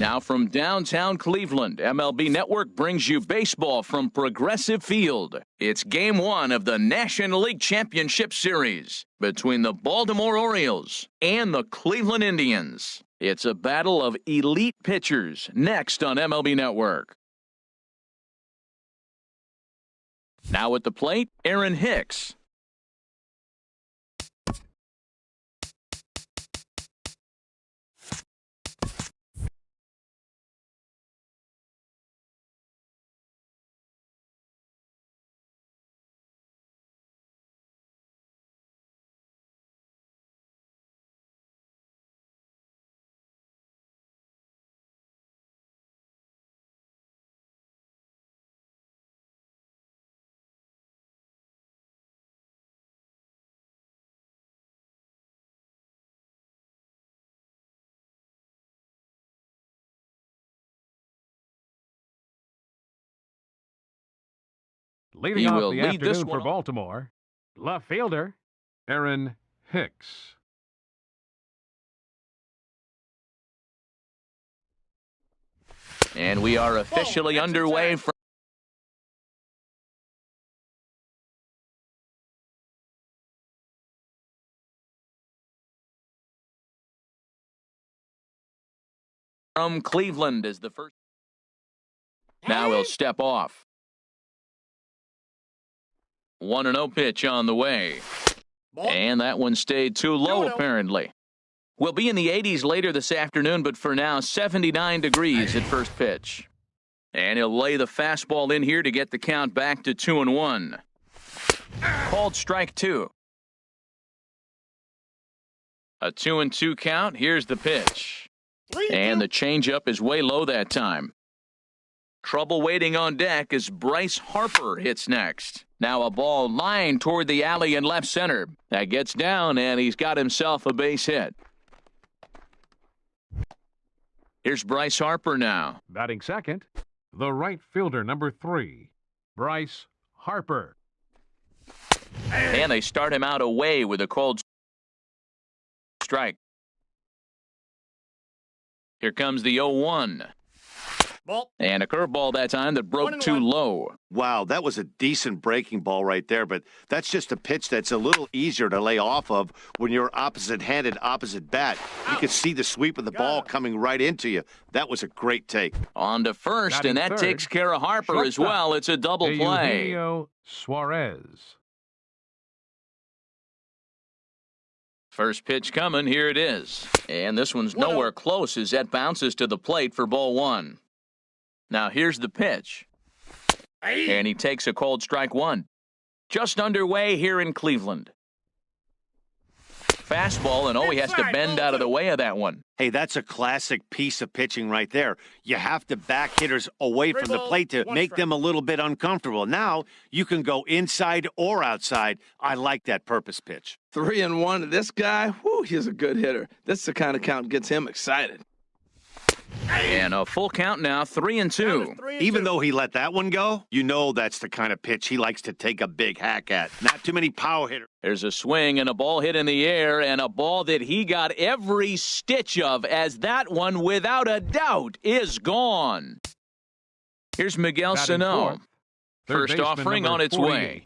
Now from downtown Cleveland, MLB Network brings you baseball from Progressive Field. It's Game 1 of the National League Championship Series between the Baltimore Orioles and the Cleveland Indians. It's a battle of elite pitchers next on MLB Network. Now at the plate, Aaron Hicks. Leading off the afternoon for Baltimore, left fielder, Aaron Hicks. And we are officially underway from Cleveland is the first. Now he'll step off. 1-0 pitch on the way. And that one stayed too low, apparently. We'll be in the 80s later this afternoon, but for now, 79 degrees at first pitch. And he'll lay the fastball in here to get the count back to 2-1. Called strike 2. A 2-2 count. Here's the pitch. And the changeup is way low that time. Trouble waiting on deck as Bryce Harper hits next. Now a ball lined toward the alley in left center. That gets down, and he's got himself a base hit. Here's Bryce Harper now. Batting second, the right fielder, number 3, Bryce Harper. And they start him out away with a called strike. Here comes the 0-1. And a curveball that time that broke too low. Wow, that was a decent breaking ball right there, but that's just a pitch that's a little easier to lay off of when you're opposite-handed, opposite bat. You could see the sweep of the ball coming right into you. That was a great take. On to first, and that takes care of Harper as well. It's a double play. Eugenio Suarez. First pitch coming, here it is. And this one's nowhere close as that bounces to the plate for ball 1. Now here's the pitch. And he takes a called strike 1. Just underway here in Cleveland. Fastball, and he has to bend out of the way of that one. Hey, that's a classic piece of pitching right there. You have to back hitters away from the plate to make them a little bit uncomfortable. Now you can go inside or outside. I like that purpose pitch. 3-1. This guy, he's a good hitter. This is the kind of count gets him excited. And a full count now, 3-2. Even though he let that one go, you know that's the kind of pitch he likes to take a big hack at. Not too many power hitters. There's a swing and a ball hit in the air, and a ball that he got every stitch of, as that one, without a doubt, is gone. Here's Miguel Sano. First offering on its way.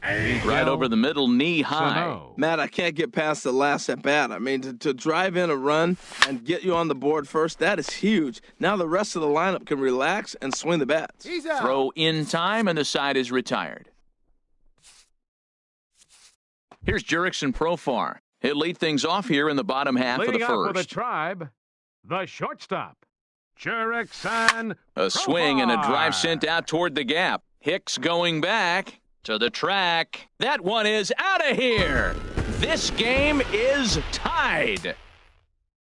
Right over the middle, knee high. Matt, I can't get past the last at bat. I mean, to drive in a run and get you on the board first, that is huge. Now the rest of the lineup can relax and swing the bats. Throw in time, and the side is retired. Here's Jurickson Profar. He'll lead things off here in the bottom half of the first. Leading up for the Tribe, the shortstop, Jurickson A swing and a drive sent out toward the gap. Hicks going back to the track. That one is out of here. This game is tied.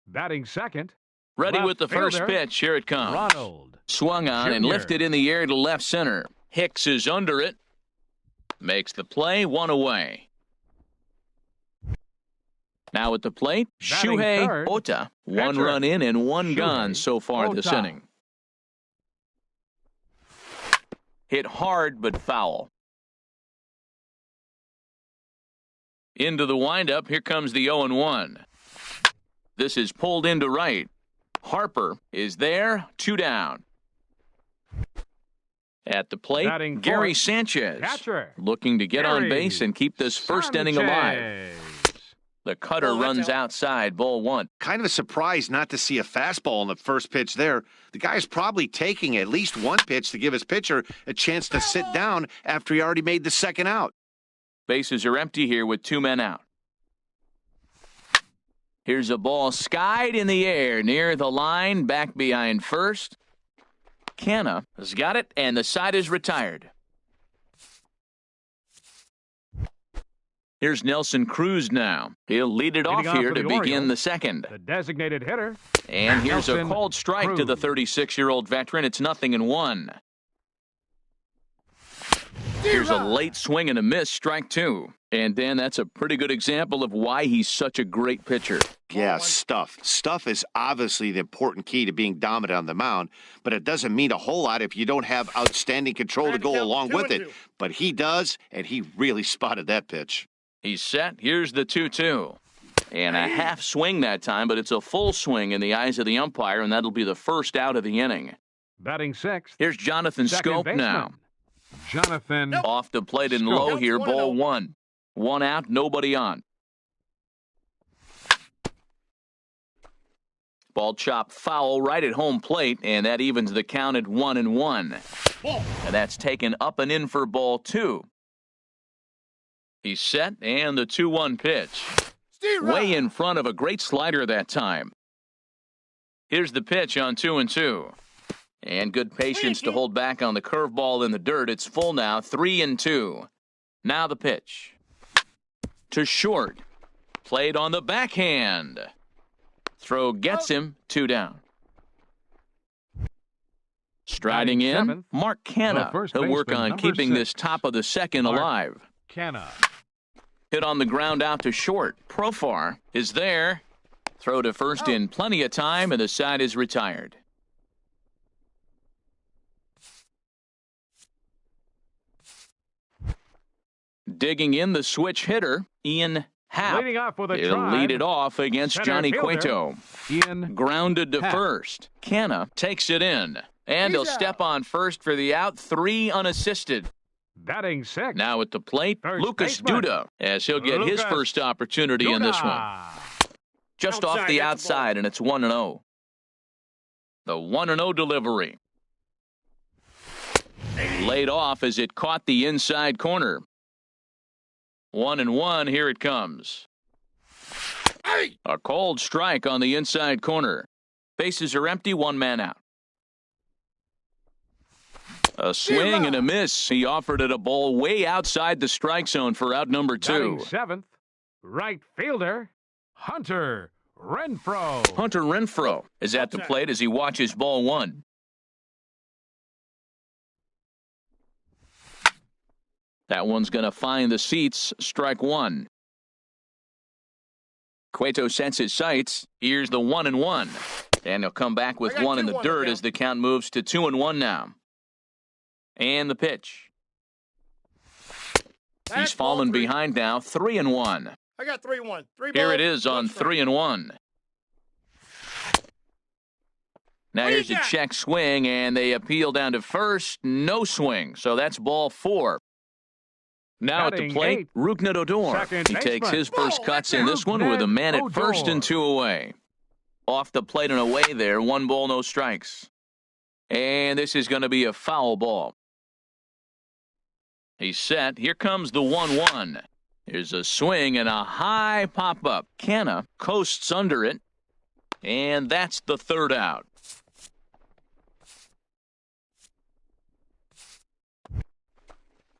Batting second. Ready with the first pitch. Here it comes. Ronald. Swung on and lifted in the air to left center. Hicks is under it. Makes the play, 1 away. Now at the plate, Shuhei Ota. 1 run in and 1 gone so far this inning. Hit hard but foul. Into the windup. Here comes the 0-1. This is pulled into right. Harper is there, 2 down. At the plate, Batting Gary fourth, Sanchez catcher, looking to get on Gary base and keep this first inning alive. Sanchez. The cutter runs outside, ball 1. Kind of a surprise not to see a fastball in the first pitch there. The guy's probably taking at least one pitch to give his pitcher a chance to sit down after he already made the second out. Bases are empty here with 2 men out. Here's a ball skied in the air near the line, back behind first. Canha has got it, and the side is retired. Here's Nelson Cruz now. He'll lead it off here to begin the second. The designated hitter. And here's a Nelson called strike Cruz to the 36-year-old veteran. It's 0-1. Here's a late swing and a miss, strike 2. And, Dan, that's a pretty good example of why he's such a great pitcher. Yeah, stuff. Stuff is obviously the important key to being dominant on the mound, but it doesn't mean a whole lot if you don't have outstanding control to go along with it. But he does, and he really spotted that pitch. He's set. Here's the 2-2. And a half swing that time, but it's a full swing in the eyes of the umpire, and that'll be the first out of the inning. Batting sixth. Here's Jonathan Schoop now. Jonathan. Off the plate and low here, ball 1. 1 out, nobody on. Ball chopped foul right at home plate, and that evens the count at 1-1. And that's taken up and in for ball 2. He's set, and the 2-1 pitch. Way in front of a great slider that time. Here's the pitch on 2-2. And good patience to hold back on the curveball in the dirt. It's full now, 3-2. Now the pitch. To short. Played on the backhand. Throw gets him, 2 down. Striding in, seventh, Mark Canha. He'll work on keeping 6. this top of the second alive. Canha. Hit on the ground out to short. Profar is there. Throw to first in plenty of time, and the side is retired. Digging in the switch hitter, Ian Happ. Leading off with a He'll drive. lead it off against Center Johnny fielder, Cueto. Ian Grounded to Happ. first. Canha takes it in. And he'll step on first for the out, 3 unassisted. Batting sixth. Now at the plate, First Lucas baseman. Duda, as he'll get his Lucas first opportunity in this one. Just off the outside, and it's 1-0. The 1-0 delivery. Laid off as it caught the inside corner. 1-1, here it comes. A cold strike on the inside corner. Bases are empty, 1 man out. A swing and a miss. He offered it a ball way outside the strike zone for out number 2. Batting seventh. Right fielder, Hunter Renfroe. Hunter Renfroe is at the plate as he watches ball 1. That one's going to find the seats. Strike 1. Cueto sets his sights. Here's the 1-1. And he'll come back with 1 in the dirt as the count moves to 2-1 now. And the pitch. He's fallen behind now, 3-1. I got 3-1. Here it is on 3-1. Now here's a check swing, and they appeal down to first. No swing, so that's ball 4. Now at the plate, Rougned Odor. He takes his first cuts in this one with a man at first and 2 away. Off the plate and away there, 1 ball, no strikes. And this is going to be a foul ball. He's set. Here comes the 1-1. Here's a swing and a high pop-up. Canha coasts under it. And that's the 3rd out.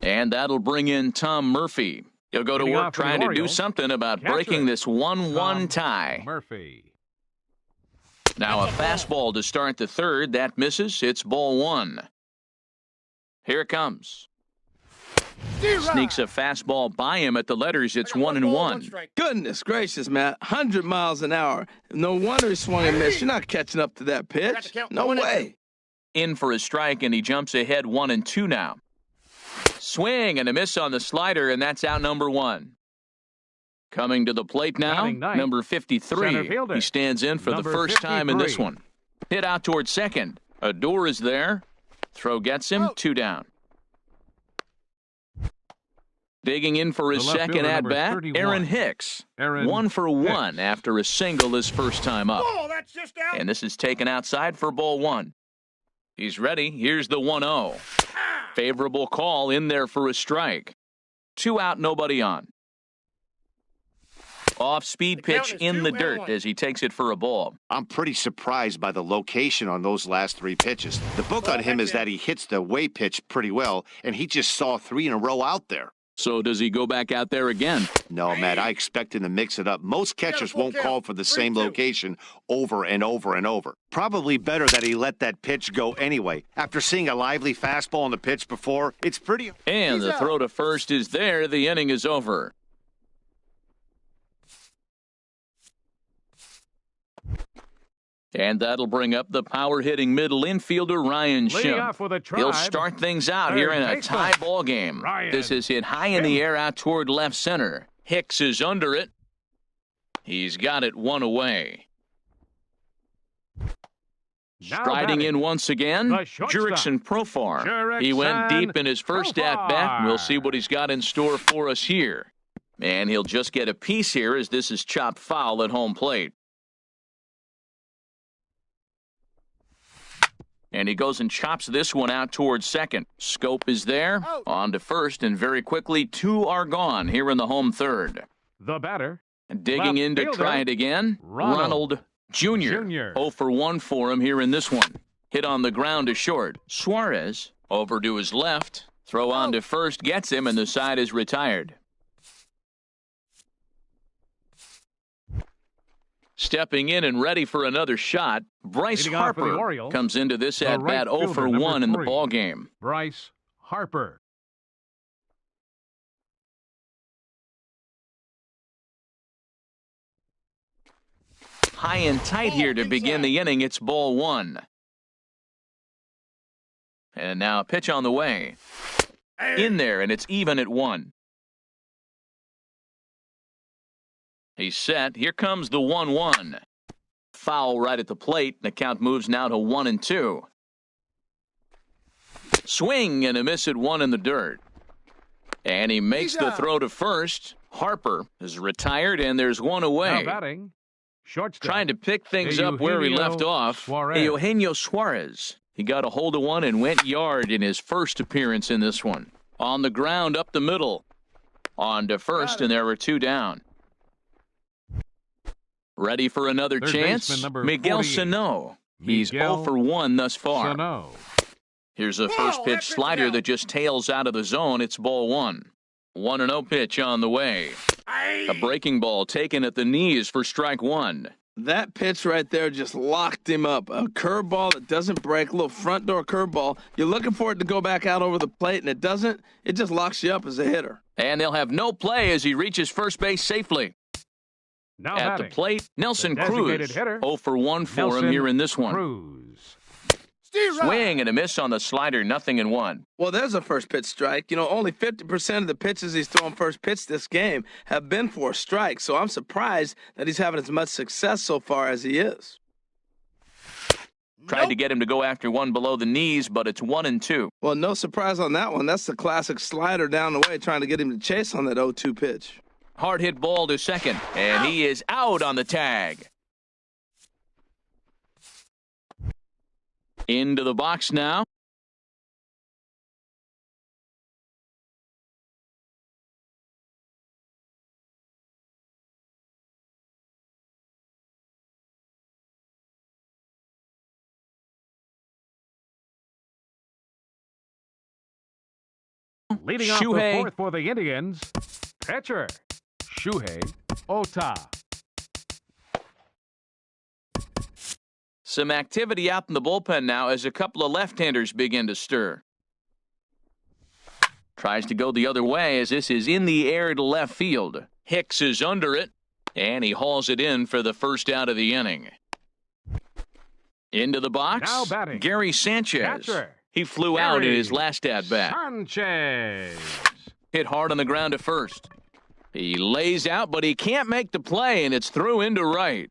And that'll bring in Tom Murphy. He'll go to work trying to do something about breaking this 1-1 tie. Murphy. Now a fastball to start the 3rd. That misses. It's ball 1. Here it comes. Sneaks a fastball by him at the letters. It's 1-1. Goodness gracious, Matt. 100 miles an hour. No wonder he swung and missed. You're not catching up to that pitch. No way. In for a strike, and he jumps ahead 1-2 now. Swing and a miss on the slider, and that's out number 1. Coming to the plate now, number 53. He stands in for the first time in this one. Hit out toward second. Odor is there. Throw gets him. 2 down. Digging in for his second at-bat, Aaron Hicks. 1 for 1 after a single his first time up. That's just out. And this is taken outside for ball 1. He's ready. Here's the 1-0. Favorable call in there for a strike. 2 out, nobody on. Off-speed pitch in the dirt as he takes it for a ball. I'm pretty surprised by the location on those last 3 pitches. The book on him is that he hits the way pitch pretty well, and he just saw 3 in a row out there. So does he go back out there again? No, Matt, I expect him to mix it up. Most catchers won't call for the same location over and over and over. Probably better that he let that pitch go anyway. After seeing a lively fastball on the pitch before, it's pretty... And the throw to first is there. The inning is over. And that'll bring up the power-hitting middle infielder, Ryan Schimpf. He'll start things out here in a tie ball game. This is hit high in the air out toward left center. Hicks is under it. He's got it 1 away. Striding in once again, Jurickson Profar. He went deep in his first at-bat. We'll see what he's got in store for us here. And he'll just get a piece here as this is chopped foul at home plate. And he goes and chops this one out towards second. Scope is there. On to first, and very quickly, 2 are gone here in the home third. The batter. Digging in to try it again, Ronald Jr. 0 for 1 for him here in this one. Hit on the ground to short. Suarez over to his left. Throw on to first, gets him, and the side is retired. Stepping in and ready for another shot, Bryce Harper comes into this at-bat 0 for 1 in the ballgame. Bryce Harper. High and tight here to begin the inning. It's ball 1. And now a pitch on the way. In there, and it's even at 1. He's set. Here comes the 1-1. Foul right at the plate. The count moves now to 1-2. Swing and a miss at 1 in the dirt. And he makes the throw to first. Harper is retired, and there's 1 away. Now batting. Shortstop. Trying to pick things up where he left off. Eugenio Suarez. He got a hold of one and went yard in his first appearance in this one. On the ground up the middle. On to first, and there were 2 down. Ready for another chance? Miguel Sano. He's 0 for 1 thus far. Sano. Here's a first pitch slider that just tails out of the zone. It's ball 1. 1-0 pitch on the way. A breaking ball taken at the knees for strike 1. That pitch right there just locked him up. A curveball that doesn't break, a little front door curveball. You're looking for it to go back out over the plate, and it doesn't. It just locks you up as a hitter. And they'll have no play as he reaches first base safely. Now at batting. The plate, Nelson Cruz. 0 for 1 for him here in this one. Cruz. Swing and a miss on the slider, 0-1. Well, there's a first pitch strike. You know, only 50% of the pitches he's thrown first pitch this game have been for a strike, so I'm surprised that he's having as much success so far as he is. Tried to get him to go after one below the knees, but it's 1-2. Well, no surprise on that one. That's the classic slider down the way, trying to get him to chase on that 0-2 pitch. Hard hit ball to second, and he is out on the tag. Into the box now. Leading off the fourth for the Indians, pitcher Shuhei Ota. Some activity out in the bullpen now as a couple of left-handers begin to stir. Tries to go the other way as this is in the air to left field. Hicks is under it, and he hauls it in for the first out of the inning. Into the box, now batting, Gary Sanchez. Catcher. He flew out in his last at-bat. Sanchez. Hit hard on the ground to first. He lays out, but he can't make the play, and it's through into right.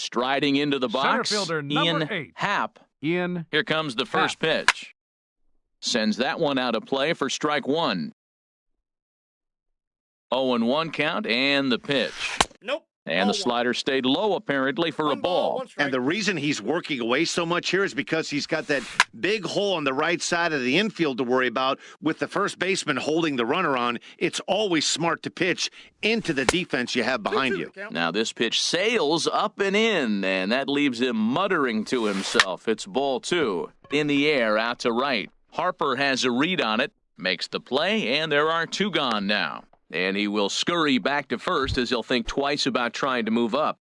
Striding into the box, Center fielder number Ian 8. Happ. Ian Here comes the first pitch. Sends that one out of play for strike one. 0-1 count and the pitch. Nope. And the slider stayed low, apparently, for a ball. And the reason he's working away so much here is because he's got that big hole on the right side of the infield to worry about. With the first baseman holding the runner on, it's always smart to pitch into the defense you have behind you. Now this pitch sails up and in, and that leaves him muttering to himself. It's ball two. In the air, out to right. Harper has a read on it, makes the play, and there are two gone now. And he will scurry back to first as he'll think twice about trying to move up.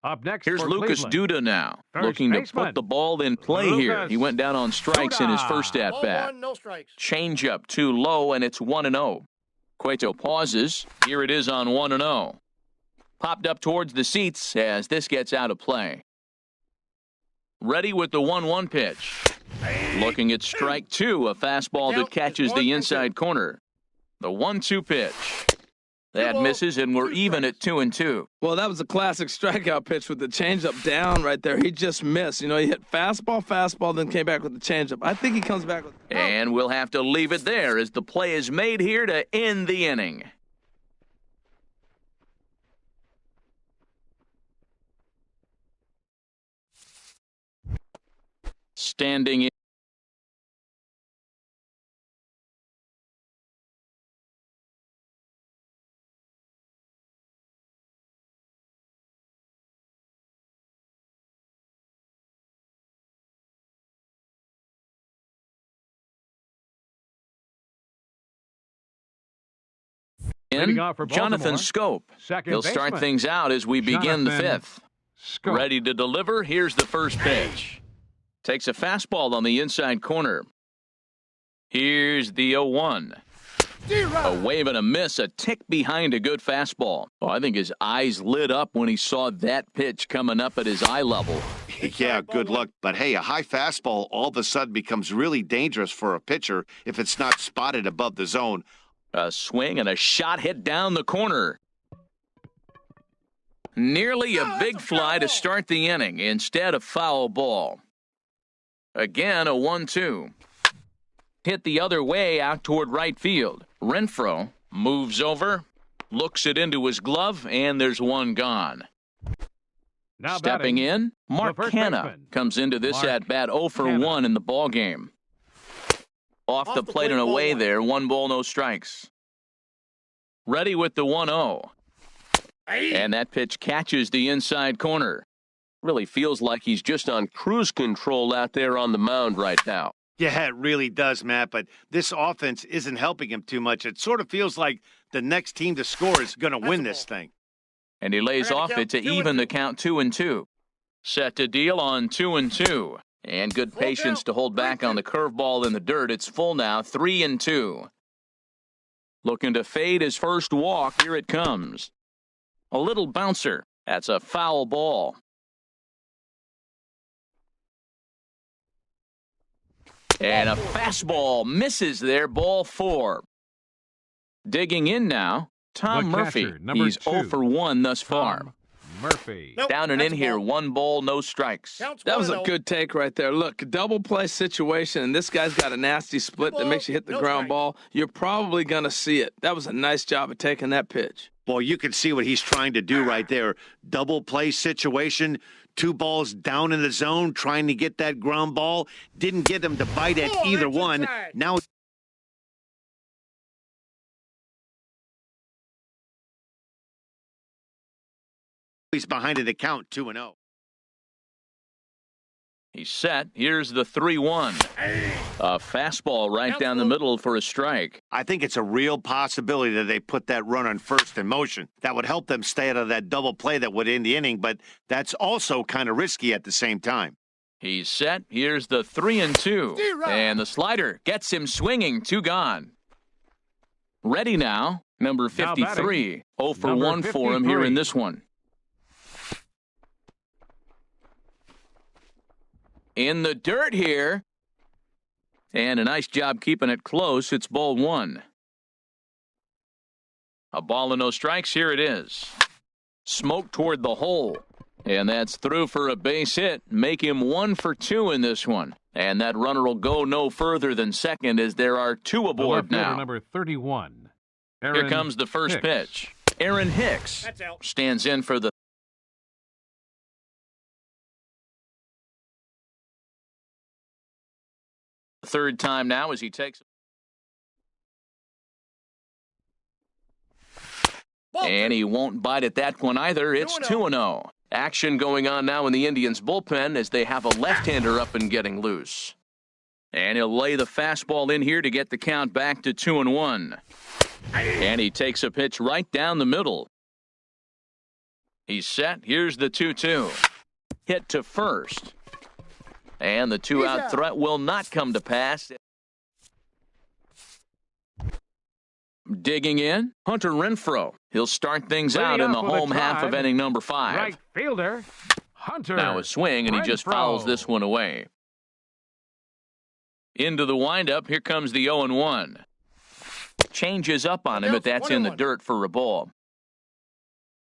Up next, Here's for Lucas Cleveland. Duda now, First looking to baseman. put the ball in play here. He went down on strikes in his first Ball at-bat. one, no strikes. Changeup too low, and it's 1-0. Cueto pauses. Here it is on 1-0. Popped up towards the seats as this gets out of play. Ready with the 1-1 pitch. Looking at strike two, a fastball that catches the inside corner. The 1-2 pitch. That misses, and we're even at 2-2. Well, that was a classic strikeout pitch with the changeup down right there. He just missed. You know, he hit fastball, then came back with the changeup. I think he comes back with. And we'll have to leave it there as the play is made here to end the inning. Standing in. Jonathan Schoop. He'll start things out as we begin the fifth. Ready to deliver. Here's the first pitch. Takes a fastball on the inside corner. Here's the 0-1. A wave and a miss, a tick behind a good fastball. Oh, I think his eyes lit up when he saw that pitch coming up at his eye level. Yeah, good luck. But hey, a high fastball all of a sudden becomes really dangerous for a pitcher if it's not spotted above the zone. A swing and a shot hit down the corner. Nearly a big fly to start the inning. Instead, a foul ball. Again, a 1-2. Hit the other way out toward right field. Renfroe moves over, looks it into his glove, and there's one gone. Now stepping in, Mark Canha comes into this at-bat 0 for 1 in the ballgame. Off the plate and away there, 1 ball, no strikes. Ready with the 1-0. And that pitch catches the inside corner. Really feels like he's just on cruise control out there on the mound right now. Yeah, it really does, Matt, but this offense isn't helping him too much. It sort of feels like the next team to score is going to win this thing. And he lays off it to even the count 2-2. Set to deal on 2-2. And good patience to hold back on the curveball in the dirt. It's full now, 3-2. Looking to fade his first walk. Here it comes. A little bouncer. That's a foul ball. And a fastball misses there, ball 4. Digging in now, Tom Murphy. He's 0 for 1 thus far. Murphy. Down and in here, 1 ball, no strikes. That was a good take right there. Look, double play situation, and this guy's got a nasty split that makes you hit the ground ball. You're probably going to see it. That was a nice job of taking that pitch. Well, you can see what he's trying to do right there. Double play situation, 2 balls down in the zone, trying to get that ground ball. Didn't get him to bite at either one. Now he's behind in the count, 2-0. He's set. Here's the 3-1. A fastball right down the middle for a strike. I think it's a real possibility that they put that run on first in motion. That would help them stay out of that double play that would end the inning, but that's also kind of risky at the same time. He's set. Here's the 3-2. And the slider gets him swinging. 2 gone. Ready now. Number 53. 0 for 1 for him here in this one. In the dirt here. And a nice job keeping it close. It's ball 1. A ball and no strikes. Here it is. Smoke toward the hole. And that's through for a base hit. Make him 1 for 2 in this one. And that runner will go no further than second as there are 2 aboard now. Number 31. Here comes the first pitch. Aaron Hicks stands in for the third time now as he takes. And he won't bite at that one either. It's 2-0. Action going on now in the Indians' bullpen as they have a left-hander up and getting loose. And he'll lay the fastball in here to get the count back to 2-1. And he takes a pitch right down the middle. He's set. Here's the 2-2. Hit to first. And the 2-out threat will not come to pass. Digging in, Hunter Renfroe. He'll start things out in the home half of inning number 5. Right fielder, Hunter. Now a swing, and he just fouls this one away. Into the windup, here comes the 0-1. Changes up on him, but that's in the dirt for a ball.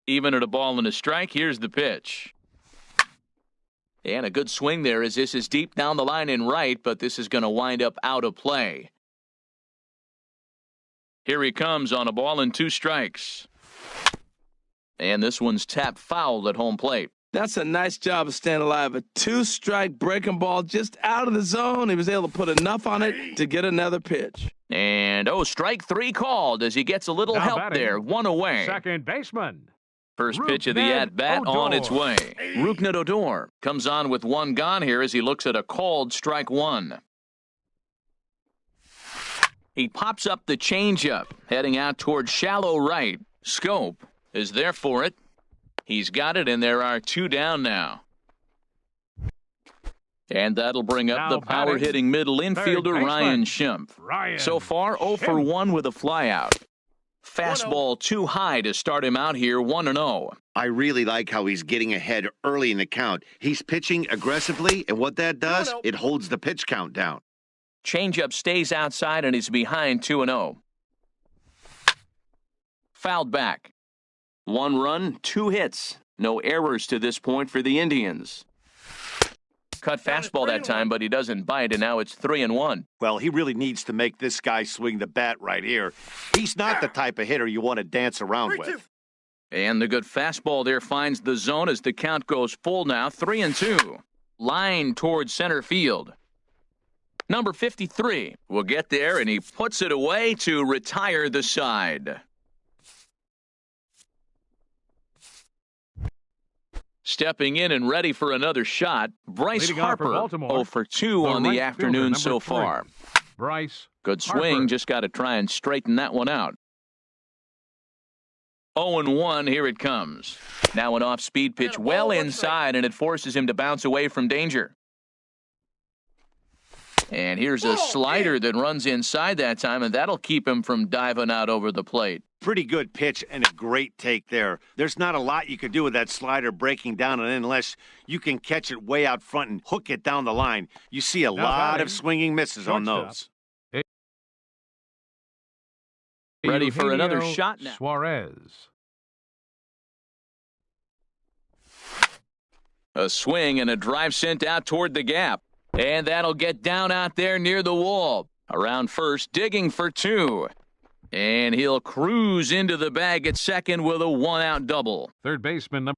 Even at a ball and a strike, here's the pitch. And a good swing there as this is deep down the line in right, but this is going to wind up out of play. Here he comes on a ball and 2 strikes. And this one's tapped foul at home plate. That's a nice job of staying alive. A 2-strike breaking ball just out of the zone. He was able to put enough on it to get another pitch. And, strike 3 called as he gets a little now help batting, there. 1 away. Second baseman. First pitch of the at-bat on its way. Rougned Odor comes on with 1 gone here as he looks at a called strike 1. He pops up the changeup, heading out toward shallow right. Scope is there for it. He's got it, and there are 2 down now. And that'll bring up the power-hitting middle infielder Ryan Schimpf. So far, 0 for 1 with a flyout. Fastball too high to start him out here, 1-0. I really like how he's getting ahead early in the count. He's pitching aggressively, and what that does, it holds the pitch count down. Changeup stays outside, and he's behind 2-0. Fouled back. 1 run, 2 hits. No errors to this point for the Indians. Cut fastball that time, but he doesn't bite, and now it's 3-1. Well, he really needs to make this guy swing the bat right here. He's not the type of hitter you want to dance around with. And the good fastball there finds the zone as the count goes full now, 3-2. Line towards center field. Number 53 will get there, and he puts it away to retire the side. Stepping in and ready for another shot, Bryce Harper, 0 for 2 on the afternoon so far. Bryce Good swing, Harper. just got to try and straighten that one out. 0-1, here it comes. Now an off-speed pitch well inside, and it forces him to bounce away from danger. And here's a slider that runs inside that time, and that'll keep him from diving out over the plate. Pretty good pitch and a great take there. There's not a lot you could do with that slider breaking down and unless you can catch it way out front and hook it down the line. You see a lot of swinging misses on those. Ready for another shot now. Suarez. A swing and a drive sent out toward the gap. And that'll get down out there near the wall. Around first, digging for 2. And he'll cruise into the bag at second with a 1-out double. Third baseman number.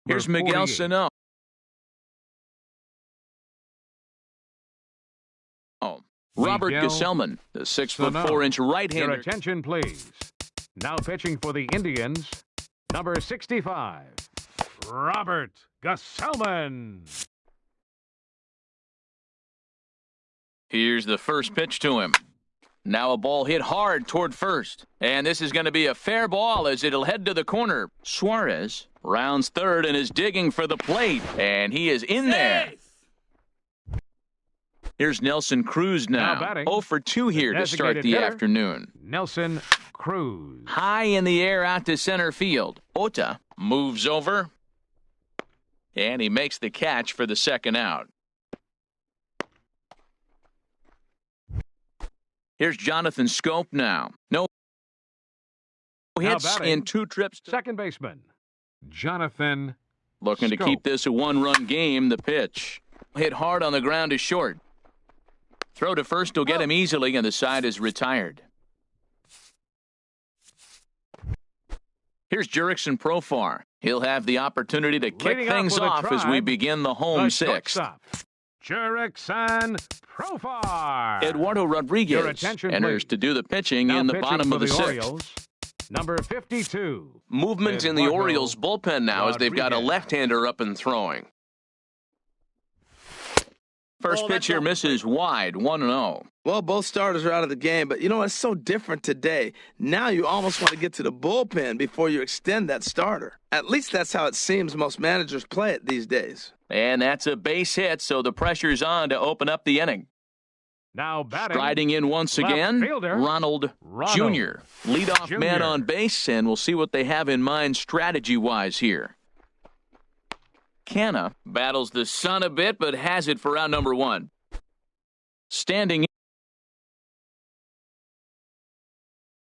Here's Miguel Sano. Robert Gesellman, the 6'4" right-hander. Your attention, please. Now pitching for the Indians, number 65, Robert Gesellman. Here's the first pitch to him. Now a ball hit hard toward first. And this is going to be a fair ball as it'll head to the corner. Suarez rounds third and is digging for the plate. And he is in there. Here's Nelson Cruz Now now. batting, 0 for 2 here to start designated the hitter. afternoon. Nelson Cruz. High in the air out to center field. Ota moves over, and he makes the catch for the second out. Here's Jonathan Scope now. No hits batting, in 2 trips. Second baseman, Jonathan Looking to Scope. keep this a 1-run game. The pitch. Hit hard on the ground is short. Throw to first will get him easily, and the side is retired. Here's Jurickson Profar. He'll have the opportunity to kick Leading off things with a off as we drive, begin the home the sixth. shortstop, Jurickson Profar. Eduardo Your Rodriguez attention, enters please. to do the pitching Now in the pitching bottom for of the sixth. Orioles, number 52. Movement in the Eduardo Orioles bullpen now as they've got a Rodriguez. left-hander up and throwing. First pitch here misses wide, 1-0. Well, both starters are out of the game, but you know, it's so different today. Now you almost want to get to the bullpen before you extend that starter. At least that's how it seems most managers play it these days. And that's a base hit, so the pressure's on to open up the inning. Now batting. Striding in once left again, fielder, Ronald Jr. Leadoff Jr. man on base, and we'll see what they have in mind strategy-wise here. Canna battles the sun a bit, but has it for out number 1. Standing Up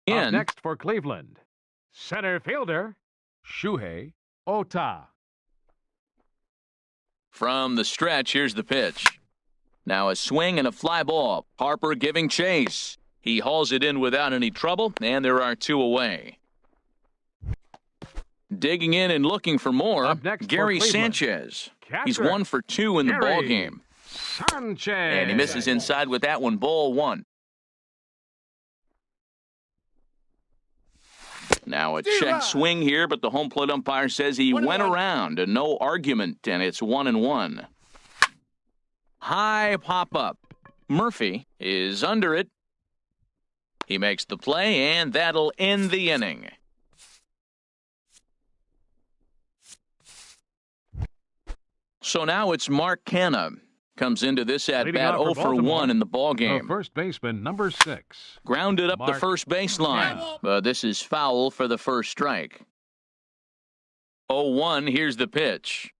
in, next for Cleveland, center fielder, Shuhei Ota. from the stretch, here's the pitch. Now a swing and a fly ball. Harper giving chase. He hauls it in without any trouble, and there are 2 away. Digging in and looking for more, Up next for Gary Cleveland. Sanchez. Catcher, He's 1 for 2 in the Gary ball game, Sanchez. and he misses inside with that one. Ball 1. Now a check swing here, but the home plate umpire says he went around, and no argument, and it's 1-1. High pop up. Murphy is under it. He makes the play, and that'll end the inning. So now it's Mark Canna. Comes into this at Leading bat off 0 for for Baltimore, 1 in the ball The game. first baseman, number 6. Grounded up the Mark first baseline. This is foul for the first strike. 0-1, here's the pitch.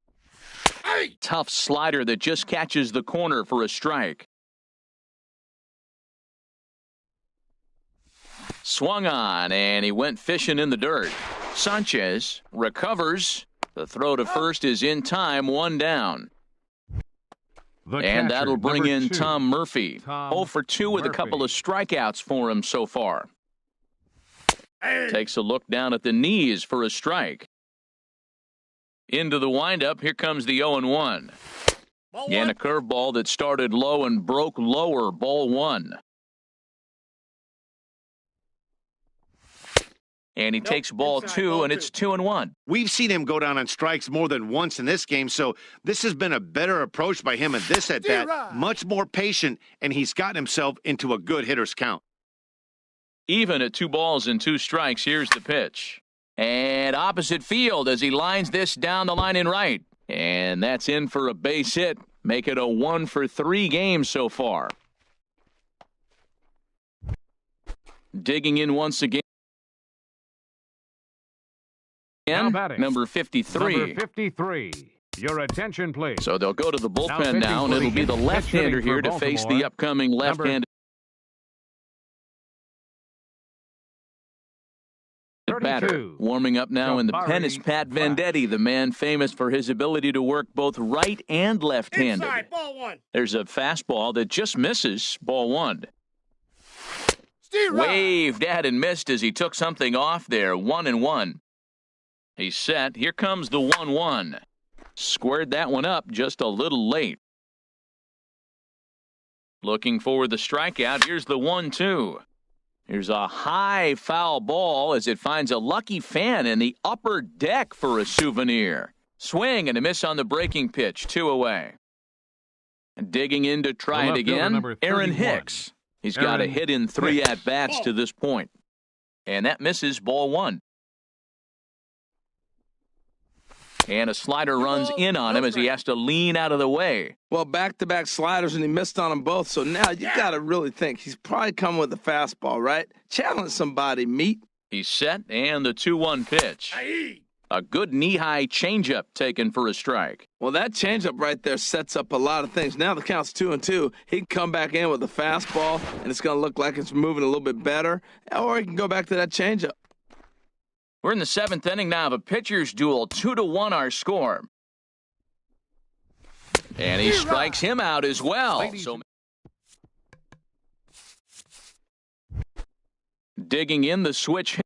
Tough slider that just catches the corner for a strike. Swung on, and he went fishing in the dirt. Sanchez recovers. The throw to first is in time, 1 down. The And catcher, that'll bring number in 2. Tom Murphy. Tom 0 for 2 with a couple of Murphy. strikeouts for him so far. Takes a look down at the knees for a strike. Into the windup, here comes the 0-1. And a curveball that started low and broke lower, ball 1. And he takes ball 2, and it's 2-1. We've seen him go down on strikes more than once in this game, so this has been a better approach by him at this at-bat. Much more patient, and he's gotten himself into a good hitter's count. Even at 2 balls and 2 strikes, here's the pitch. And opposite field as he lines this down the line in right. And that's in for a base hit. Make it a 1 for 3 game so far. Digging in once again. Now batting, Number 53. Number 53. Your attention, please. So they'll go to the bullpen pitching now, and for it'll the be the pitch left-hander hitting for here to face the Baltimore. upcoming left-handed batter. 32. Warming up now in the Jabari pen is Pat Black. Venditti, the man famous for his ability to work both right and left-handed. Inside, ball 1. There's a fastball that just misses, ball 1. Steer right. Waved at and missed as he took something off there, 1-1. He's set. Here comes the 1-1. Squared that one up just a little late. Looking for the strikeout. Here's the 1-2. Here's a high foul ball as it finds a lucky fan in the upper deck for a souvenir. Swing and a miss on the breaking pitch, 2 away. Digging in to try The it left fielder, again, number Aaron 31. Hicks. He's got a Aaron hit in 3 Hicks. at-bats to this point. And that misses, ball 1. And a slider runs in on him as he has to lean out of the way. Well, back-to-back sliders, and he missed on them both. So now you got to really think. He's probably coming with a fastball, right? Challenge somebody, meat. He's set, and the 2-1 pitch. A good knee-high changeup taken for a strike. Well, that changeup right there sets up a lot of things. Now the count's 2-2. He can come back in with a fastball, and it's going to look like it's moving a little bit better. Or he can go back to that changeup. We're in the 7th inning now of a pitcher's duel. 2-1 our score. And he strikes him out as well. So, digging in the switch.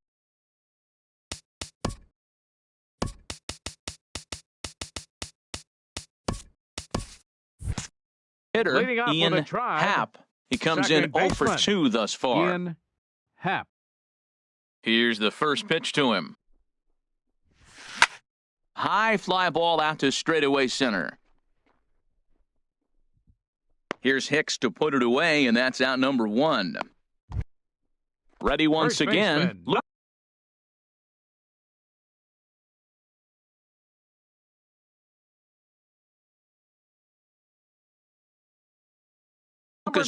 Hitter Ian Happ. He comes in 0 for 2 thus far. Ian Happ. Here's the first pitch to him. High fly ball out to straightaway center. Here's Hicks to put it away, and that's out number 1. Ready once again. Lucas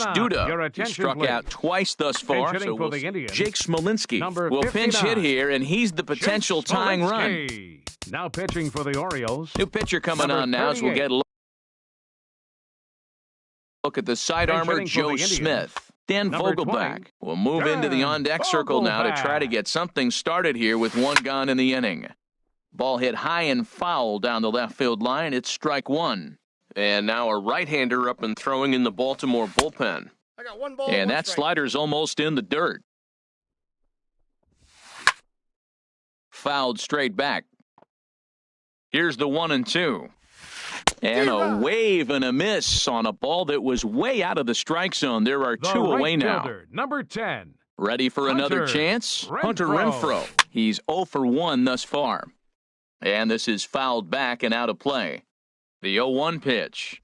Duda. He struck out twice thus far, so Jake Smolinski will pinch hit here, and he's the potential tying run. Now pitching for the Orioles. New pitcher coming on now as we'll get a look at the sidearmer, Joe Smith. Dan Vogelbach will move into the on-deck circle now to try to get something started here with 1 gone in the inning. Ball hit high and foul down the left field line. It's strike 1. And now a right-hander up and throwing in the Baltimore bullpen. I got 1 ball. And that slider's almost in the dirt. Fouled straight back. Here's the 1-2. And a wave and a miss on a ball that was way out of the strike zone. There are 2 away now. Number 10. Ready for another chance? Hunter Renfroe. He's 0 for 1 thus far. And this is fouled back and out of play. The 0-1 pitch.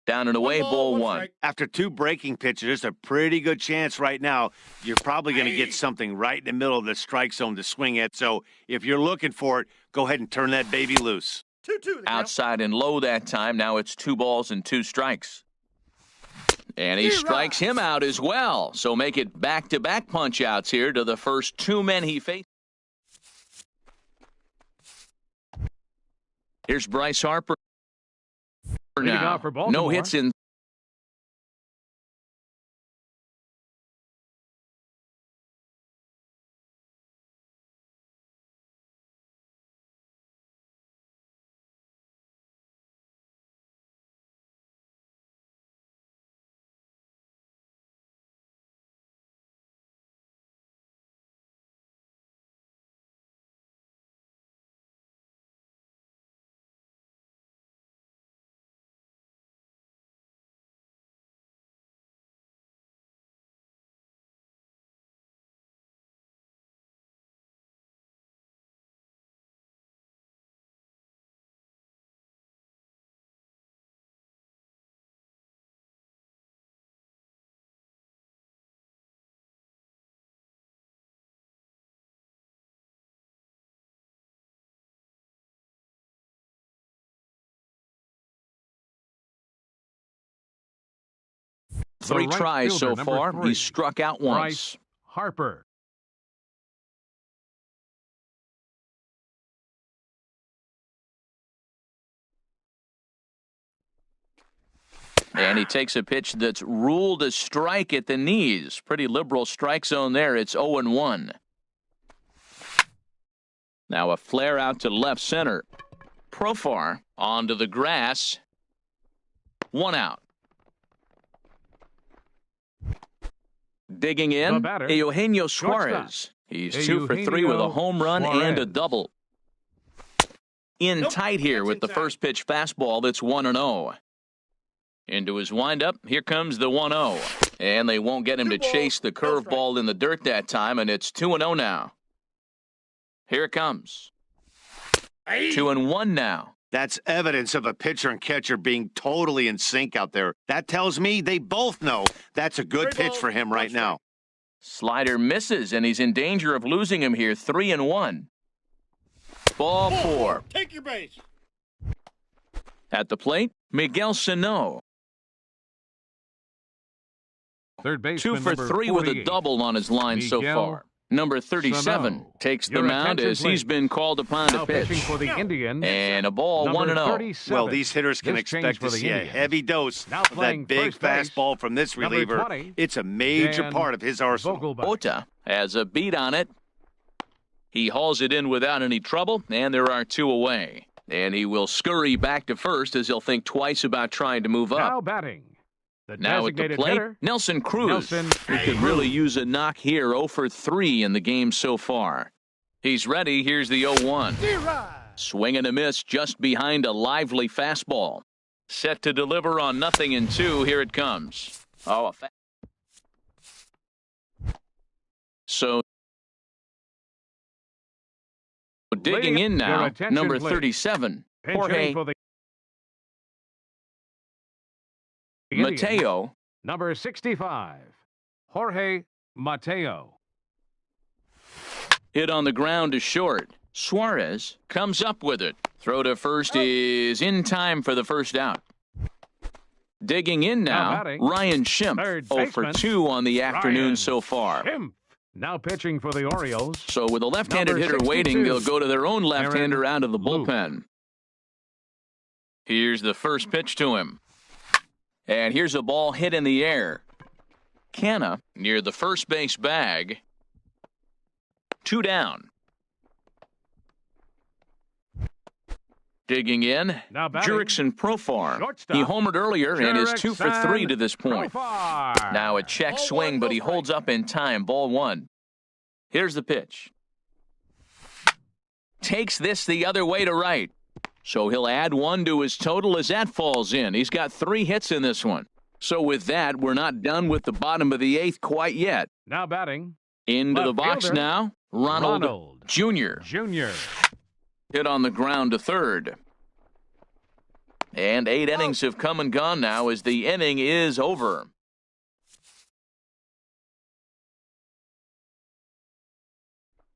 Down and away, ball 1. After 2 breaking pitches, there's a pretty good chance right now you're probably going to get something right in the middle of the strike zone to swing at. So if you're looking for it, go ahead and turn that baby loose. 2-2. Outside and low that time. Now it's 2 balls and 2 strikes. And he strikes him out as well. So make it back-to-back punch-outs here to the first 2 men he faced. Here's Bryce Harper. Now. No hits in. Three tries so far. He's struck out once. Bryce Harper. And he takes a pitch that's ruled a strike at the knees. Pretty liberal strike zone there. It's 0-1. Now a flare out to left center. Profar onto the grass. 1 out. Digging in, Eugenio Suarez. He's 2 for 3 with a home run and a double. In tight here with the first pitch fastball that's 1-0. Into his windup, here comes the 1-0. And they won't get him to chase the curveball in the dirt that time, and it's 2-0 now. Here it comes. 2-1 now. That's evidence of a pitcher and catcher being totally in sync out there. That tells me they both know that's a good pitch for him right now. Slider misses, and he's in danger of losing him here. 3-1. ball 4. Take your base. At the plate, Miguel Sano. Third baseman, 2 for number 3 with a 48. double on his line so Miguel far. Number 37 Sano. takes the Your mound attention, as he's please. been called upon Now to pitch. pitching for the Indians. And a ball, number 1-0. 37. Well, these hitters can This change expect for to the see a Indians. heavy dose Now of playing that big first base, fastball from this number reliever. 20, It's a major Dan part of his arsenal. Vogelbach. Ota has a beat on it. He hauls it in without any trouble, and there are 2 away. And he will scurry back to first as he'll think twice about trying to move up. Now batting. The Now at the designated plate, hitter, Nelson Cruz. Nelson He could really use a knock here, 0 for 3 in the game so far. He's ready. Here's the 0-1. Swing and a miss just behind a lively fastball. Set to deliver on 0-2. Here it comes. Oh, so digging in Your now, attention, number please. 37, pinch Jorge hitting for the Indians, Mateo. number 65, Jorge Mateo. Hit on the ground to short. Suarez comes up with it. Throw to first is in time for the first out. Digging in Now now, batting, Ryan Schimpf. third 0 for baseman, 2 on the afternoon Ryan so far. Schimpf. Now pitching for the Orioles. So with a left-handed Number hitter 62, waiting, they'll go to their own left-hander Aaron out of the Luke. bullpen. Here's the first pitch to him. And here's a ball hit in the air. Canna near the first base bag. 2 down. Digging in, Now batting, Jurickson Profar. shortstop, He homered earlier and is 2 for 3 Jurickson to this point. Profar. Now a check Ball swing, one, but no he holds up in time. Ball 1. Here's the pitch. Takes this the other way to right. So he'll add 1 to his total as that falls in. He's got 3 hits in this one. So with that, we're not done with the bottom of the 8th quite yet. Now batting, Into the Left box fielder, now, Ronald Jr. Jr. Hit on the ground to third. And 8 innings have come and gone now as the inning is over.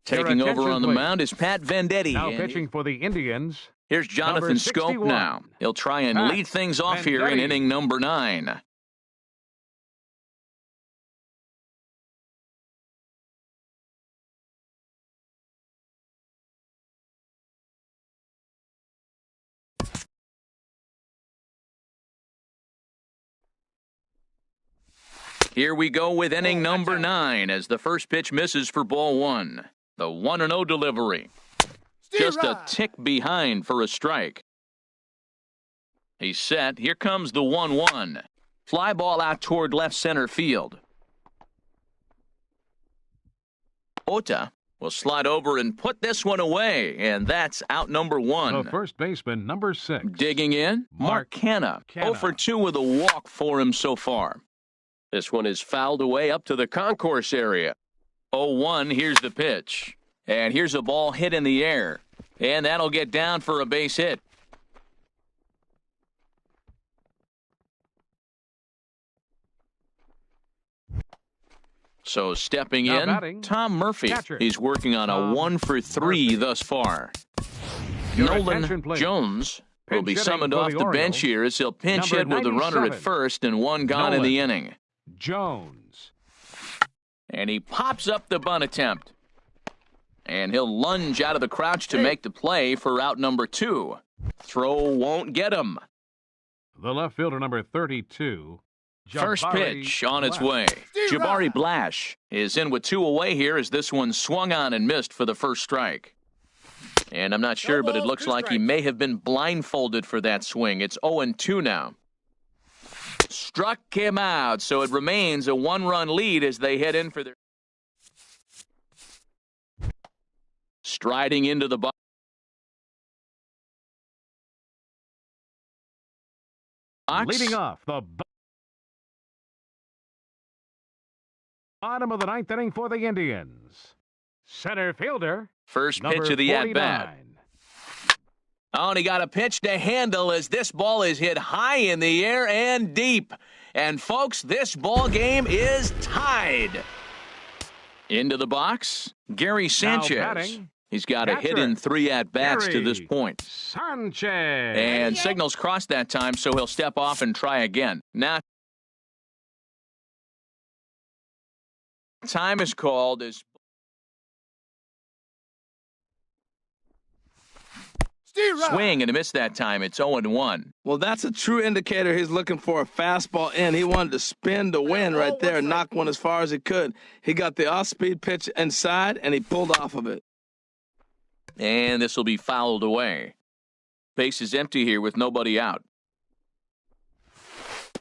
Taking over attention, on the please. mound is Pat Venditti. Now And pitching for the Indians, here's Jonathan number Scope 61, now. He'll try and Pat lead things off here in Venditti. inning number 9. Here we go with inning number 9 as the first pitch misses for ball 1. The 1-0 delivery. Just a tick behind for a strike. He's set. Here comes the 1-1. Fly ball out toward left center field. Ota will slide over and put this one away, and that's out number 1. the first baseman, number 6. Digging in, Mark Canna. 0 for 2 with a walk for him so far. This one is fouled away up to the concourse area. 0-1, here's the pitch. And here's a ball hit in the air. And that'll get down for a base hit. So stepping Now in, batting, Tom Murphy. catcher, He's working on a Tom 1 for 3 Murphy. thus far. Your Nolan attention, please. Jones will Pinch be hitting summoned for off the the bench Orioles, here as he'll pinch number hit with a runner at 97, first and 1 gone in the Nolan. inning. Jones. And he pops up the bunt attempt. And he'll lunge out of the crouch to make the play for out number 2. Throw won't get him. The left fielder, number 32. First Jabari pitch on its Black. way. Jabari Blash is in with 2 away here as this one swung on and missed for the first strike. And I'm not sure, but it looks like he may have been blindfolded for that swing. It's 0-2 now. Struck him out, so it remains a 1-run lead as they head in for their... Striding into the box. Leading off the bottom of the 9th inning for the Indians. Center fielder, First number pitch of the at-bat. 49. Oh, and he got a pitch to handle as this ball is hit high in the air and deep. And, folks, this ball game is tied. Into the box, Gary Now Sanchez. batting, He's got a hit in 3 at-bats to this point. Sanchez. And signals crossed that time, so he'll step off and try again. Now, time is called as swing and a miss that time. It's 0-1. Well, that's a true indicator he's looking for a fastball in. He wanted to spin to win right there and knock one as far as he could. He got the off-speed pitch inside, and he pulled off of it. And this will be fouled away. Base is empty here with nobody out.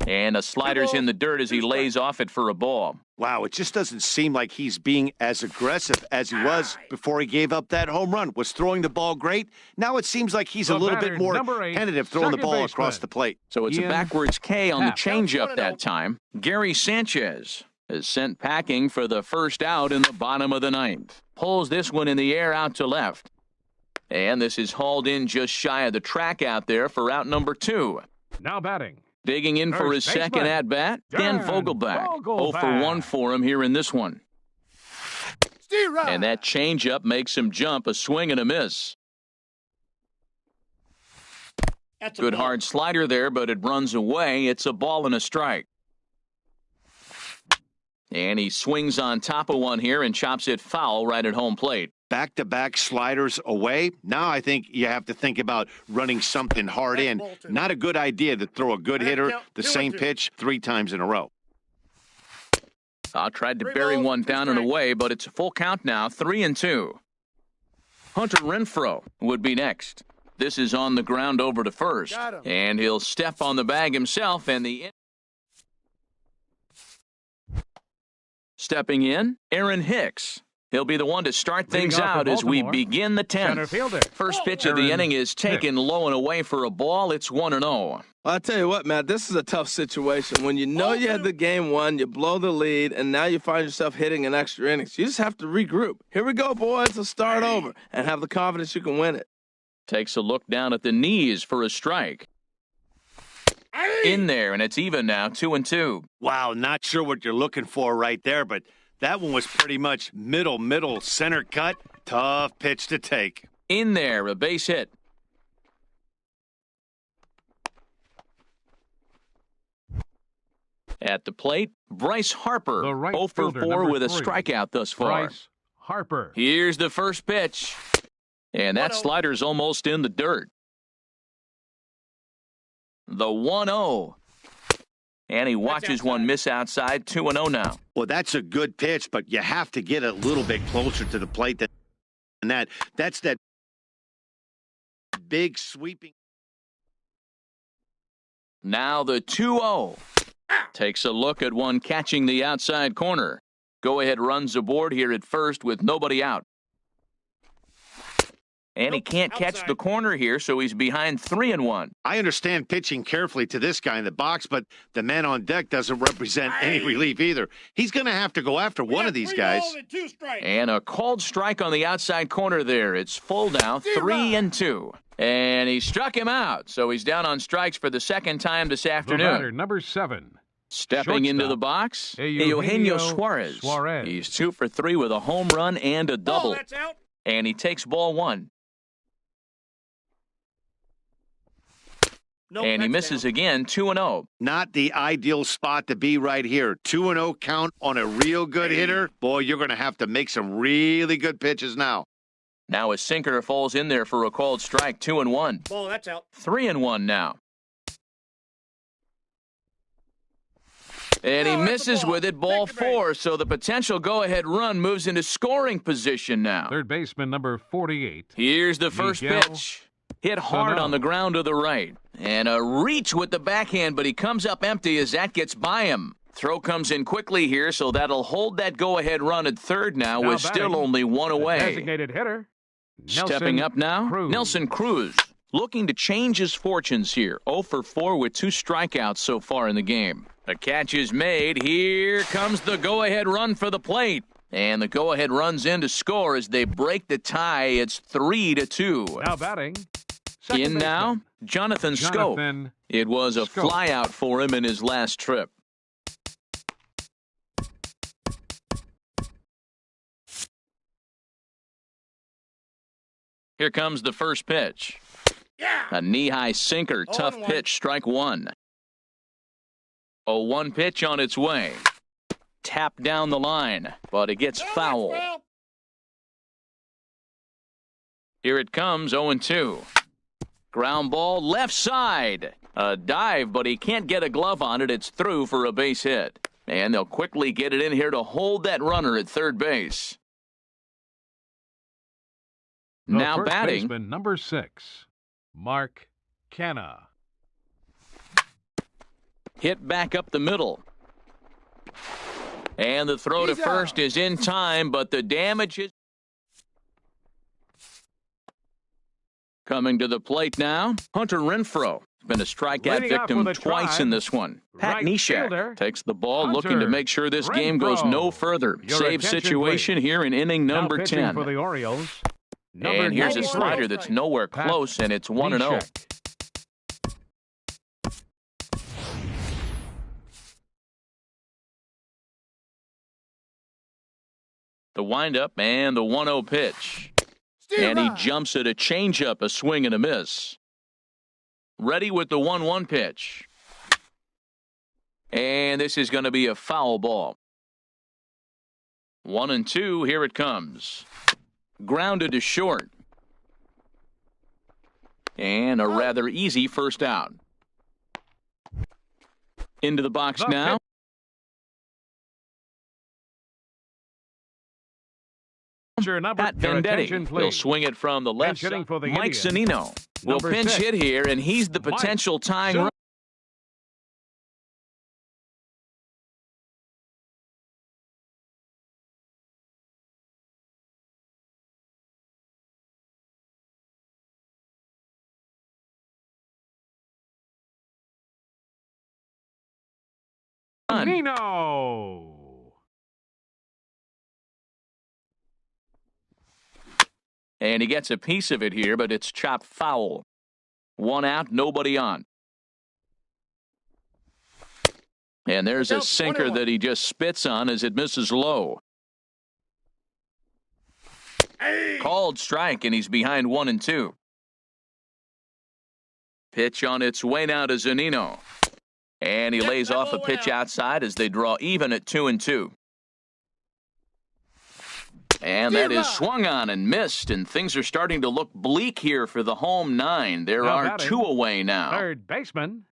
And a slider's in the dirt as he lays off it for a ball. Wow, it just doesn't seem like he's being as aggressive as he was before he gave up that home run. Was throwing the ball great? Now it seems like he's a little bit more tentative throwing the ball across the plate. So it's a backwards K on the changeup that time. Gary Sanchez is sent packing for the first out in the bottom of the 9th. Pulls this one in the air out to left. And this is hauled in just shy of the track out there for out number 2. Now batting. Digging in for his second at-bat, Dan Vogelbach. 0 for 1 for him here in this one. And that changeup makes him jump, a swing and a miss. Good hard slider there, but it runs away. It's a ball and a strike. And he swings on top of one here and chops it foul right at home plate. Back-to-back sliders away. Now I think you have to think about running something hard in. Not a good idea to throw a good hitter the same pitch 3 times in a row. Tried to bury one down and away, but it's a full count now, 3-2. Hunter Renfroe would be next. This is on the ground over to first. And he'll step on the bag himself, and stepping in, Aaron Hicks. He'll be the one to start things out as we begin the 10th. First pitch of the inning is taken low and away for a ball. It's 1-0. Well, I'll tell you what, Matt, this is a tough situation. When you know you had the game won, you blow the lead, and now you find yourself hitting an extra innings. You just have to regroup. Here we go, boys. Let's start over and have the confidence you can win it. Takes a look down at the knees for a strike. In there, and it's even now, 2-2. Wow, not sure what you're looking for right there, but that one was pretty much middle, center cut. Tough pitch to take. In there, a base hit. At the plate, Bryce Harper, 0 for 4 with a strikeout thus far. Bryce Harper. Here's the first pitch. And that slider's almost in the dirt. The 1-0. And he watches one miss outside, 2-0 now. Well, that's a good pitch, but you have to get a little bit closer to the plate than that. That's that big sweeping. Now the 2-0. Takes a look at one catching the outside corner. Go-ahead runs aboard here at first with nobody out. And he can't catch the corner here, so he's behind 3-1. I understand pitching carefully to this guy in the box, but the man on deck doesn't represent any relief either. He's going to have to go after one of these guys. And a called strike on the outside corner there. It's full now, 3-2. And he struck him out, so he's down on strikes for the second time this afternoon. Batter, number 7. Stepping into the box, Eugenio Suarez. He's 2 for 3 with a home run and a double. And he takes ball 1. And he misses again, 2-0. Not the ideal spot to be right here. 2-0 count on a real good hitter. Boy, you're going to have to make some really good pitches now. Now a sinker falls in there for a called strike, 2-1. Ball, that's out. 3-1 now. And he misses with it, ball 4, so the potential go-ahead run moves into scoring position now. Third baseman, number 48. Here's the first pitch. Hit hard on the ground to the right. And a reach with the backhand, but he comes up empty as that gets by him. Throw comes in quickly here, so that'll hold that go-ahead run at third now with still only 1 away. Designated hitter. Stepping up now, Nelson Cruz. Looking to change his fortunes here. 0 for 4 with 2 strikeouts so far in the game. The catch is made. Here comes the go-ahead run for the plate. And the go-ahead runs in to score as they break the tie. It's 3-2. Now batting. In now, Jonathan Schoop. It was a flyout for him in his last trip. Here comes the first pitch. Yeah. A knee-high sinker, tough 0-1. pitch, strike one. 0-1 pitch on its way. Tap down the line, but it gets foul. Here it comes, 0-2. Ground ball left side. A dive, but he can't get a glove on it. It's through for a base hit. And they'll quickly get it in here to hold that runner at third base. The Now first batting, baseman, number 6, Mark Canha. hit back up the middle. And the throw to He's first out. is in time, but the damage is coming to the plate now. Hunter Renfroe has been a strikeout Leading off victim with a twice try. in this one. Pat Right Neshek fielder, takes the ball, looking Hunter to make sure this game goes Renfroe. no further. Your Save attention, situation please. here in inning Now number pitching 10. for the Orioles. Number And here's a 93, slider that's nowhere Pat close, and it's 1-0. Neshek. The windup and the 1-0 pitch. Steve And he Ryan. jumps at a changeup, a swing and a miss. Ready with the 1-1 pitch. And this is going to be a foul ball. 1-2, here it comes. Grounded to short. And a rather easy first out. Into the box The now. Pitcher number, Pat your Venditti. attention, He'll please. swing it from the left Pinch hitting side. for the Mike Indians. Zunino will Number pinch 6, hit here, and he's the Mike potential tying Zunino. run. Nino. And he gets a piece of it here, but it's chopped foul. 1 out, nobody on. And there's a Nope, sinker 1-1. that he just spits on as it misses low. Hey. Called strike, and he's behind 1-2. Pitch on its way now to Zunino. And he Yep, lays that off a ball pitch went out. outside as they draw even at 2-2. And that is swung on and missed, and things are starting to look bleak here for the home 9. There Now are batting, 2 away now. Third baseman,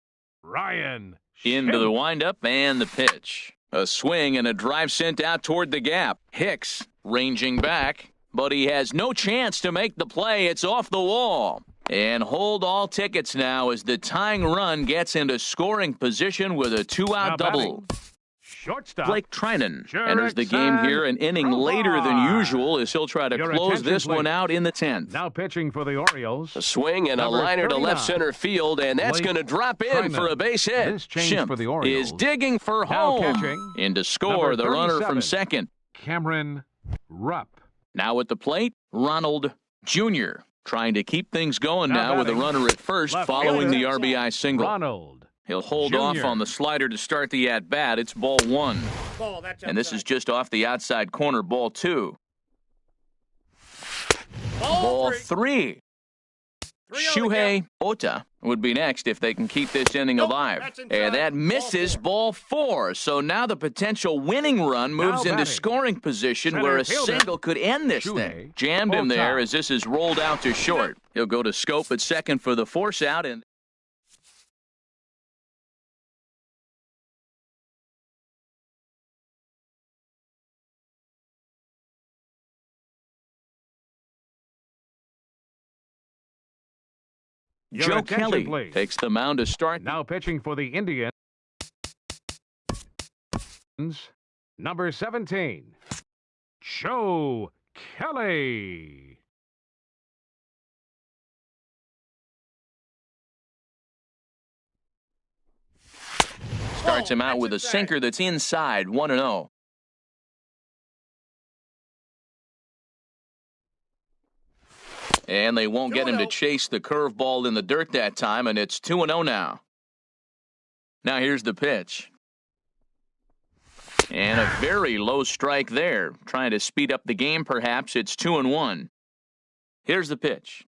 Ryan Into the Schimpf. windup and the pitch. A swing and a drive sent out toward the gap. Hicks ranging back, but he has no chance to make the play. It's off the wall. And hold all tickets now as the tying run gets into scoring position with a 2-out Now double. batting, shortstop. Blake Trinan Jurickson enters the game here an inning later than Profar. usual as he'll try to Your close attention, this one please. out in the 10th. Now pitching for the Orioles. A swing and a Number liner to left 39, center field, and that's Blake going to drop in Trinan. for a base hit. This change Schimpf for the Orioles. is digging for Now home. catching, In to score, number the runner from 37. second. Cameron Rupp. Now at the plate, Ronald Jr. trying to keep things going Now now with a batting, runner at first left following the fielder. RBI single. Ronald. He'll hold Jr. off on the slider to start the at-bat. It's ball 1. Ball, that's And this is outside. just off the outside corner, ball 2. Ball Ball 3. 3. Shuhei Ota would be next if they can keep this inning Nope, alive. that's inside. And that Ball misses 4. ball 4. So now the potential winning run moves Now into batting. scoring position Center where a fielder, single could end this Shuhei thing. Jammed him there Ota. as this is rolled out to short. He'll go to Scope at second for the force out, and Your Joe attention, Kelly please. takes the mound to start. Now pitching for the Indians. Number 17, Joe Kelly. Starts him out that's with a inside. sinker that's inside, 1-0. And they won't get him to 2-0. chase the curveball in the dirt that time, and it's 2-0 now. Now here's the pitch. And a very low strike there. Trying to speed up the game, perhaps. It's 2-1. Here's the pitch.